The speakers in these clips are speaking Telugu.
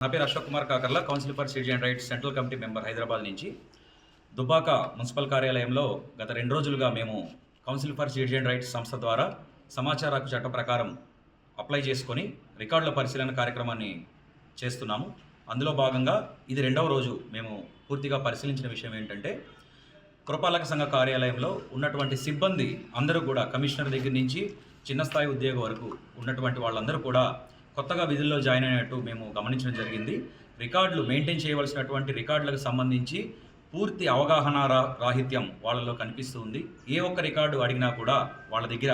నా పేరు Ashok Kumar Kakarla, council for citizen and rights central committee member Hyderabad నుంచి. దుబ్బాక మున్సిపల్ కార్యాలయంలో గత 2 రోజులుగా మేము council for citizen and rights సంస్థ ద్వారా సమాచార హక్కు చట్టం ప్రకారం అప్లై చేసుకొని రికార్డుల పరిశీలన కార్యక్రమాన్ని చేస్తున్నాము. అందులో భాగంగా ఇది 2వ రోజు మేము పూర్తిగా పరిశీలించిన విషయం ఏంటంటే, పురపాలక సంఘ కార్యాలయంలో ఉన్నటువంటి సిబ్బంది అందరూ కూడా కమిషనర్ దగ్గర నుంచి చిన్న స్థాయి ఉద్యోగం వరకు ఉన్నటువంటి వాళ్ళందరూ కూడా కొత్తగా విధుల్లో జాయిన్ అయినట్టు మేము గమనించడం జరిగింది. రికార్డులు మెయింటైన్ చేయవలసినటువంటి రికార్డులకు సంబంధించి పూర్తి అవగాహన రాహిత్యం వాళ్ళలో కనిపిస్తూ ఉంది. ఏ ఒక్క రికార్డు అడిగినా కూడా వాళ్ళ దగ్గర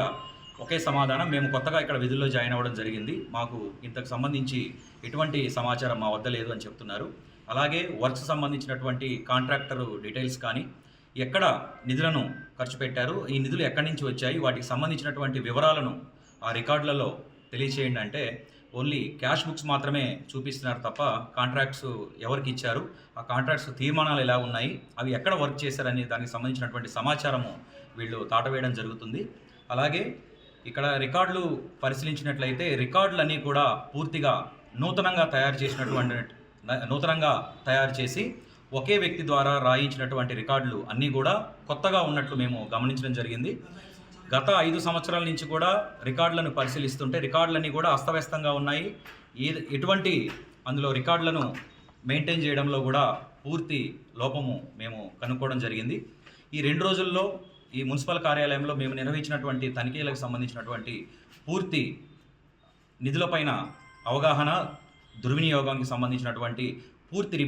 ఒకే సమాధానం, మేము కొత్తగా ఇక్కడ విధుల్లో జాయిన్ అవ్వడం జరిగింది, మాకు ఇంతకు సంబంధించి ఎటువంటి సమాచారం మా వద్ద లేదు అని చెప్తున్నారు. అలాగే వర్క్స్ సంబంధించినటువంటి కాంట్రాక్టర్ డీటెయిల్స్ కానీ, ఎక్కడ నిధులను ఖర్చు పెట్టారు, ఈ నిధులు ఎక్కడి నుంచి వచ్చాయి, వాటికి సంబంధించినటువంటి వివరాలను ఆ రికార్డులలో తెలియచేయండి అంటే ఓన్లీ క్యాష్ బుక్స్ మాత్రమే చూపిస్తున్నారు తప్ప కాంట్రాక్ట్స్ ఎవరికి ఇచ్చారు, ఆ కాంట్రాక్ట్స్ తీర్మానాలు ఎలా ఉన్నాయి, అవి ఎక్కడ వర్క్ చేశారని దానికి సంబంధించినటువంటి సమాచారము వీళ్ళు దాటవేయడం జరుగుతుంది. అలాగే ఇక్కడ రికార్డులు పరిశీలించినట్లయితే రికార్డులన్నీ కూడా పూర్తిగా నూతనంగా తయారు చేసి ఒకే వ్యక్తి ద్వారా రాయించినటువంటి రికార్డులు అన్నీ కూడా కొత్తగా ఉన్నట్లు మేము గమనించడం జరిగింది. గత 5 సంవత్సరాల నుంచి కూడా రికార్డులను పరిశీలిస్తుంటే రికార్డులన్నీ కూడా అస్తవ్యస్తంగా ఉన్నాయి. ఎటువంటి అందులో రికార్డులను మెయింటైన్ చేయడంలో కూడా పూర్తి లోపము మేము కనుక్కోవడం జరిగింది. ఈ 2 రోజుల్లో ఈ మున్సిపల్ కార్యాలయంలో మేము నిర్వహించినటువంటి తనిఖీలకు సంబంధించినటువంటి పూర్తి నిధులపైన అవగాహన, దుర్వినియోగానికి సంబంధించినటువంటి పూర్తి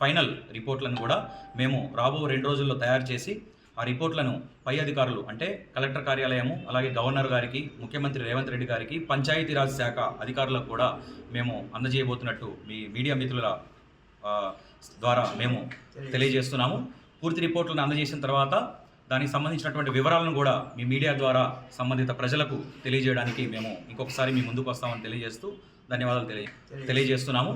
ఫైనల్ రిపోర్ట్లను కూడా మేము రాబో 2 రోజుల్లో తయారు చేసి ఆ రిపోర్ట్లను పై అధికారులు అంటే కలెక్టర్ కార్యాలయము, అలాగే గవర్నర్ గారికి, ముఖ్యమంత్రి రేవంత్ రెడ్డి గారికి, పంచాయతీరాజ్ శాఖ అధికారులకు కూడా మేము అందజేయబోతున్నట్టు మీ మీడియా మిత్రుల ద్వారా మేము తెలియజేస్తున్నాము. పూర్తి రిపోర్ట్లను అందజేసిన తర్వాత దానికి సంబంధించినటువంటి వివరాలను కూడా మీ మీడియా ద్వారా సంబంధిత ప్రజలకు తెలియజేయడానికి మేము ఇంకొకసారి మీ ముందుకు వస్తామని తెలియజేస్తూ ధన్యవాదాలు తెలియజేస్తున్నాము.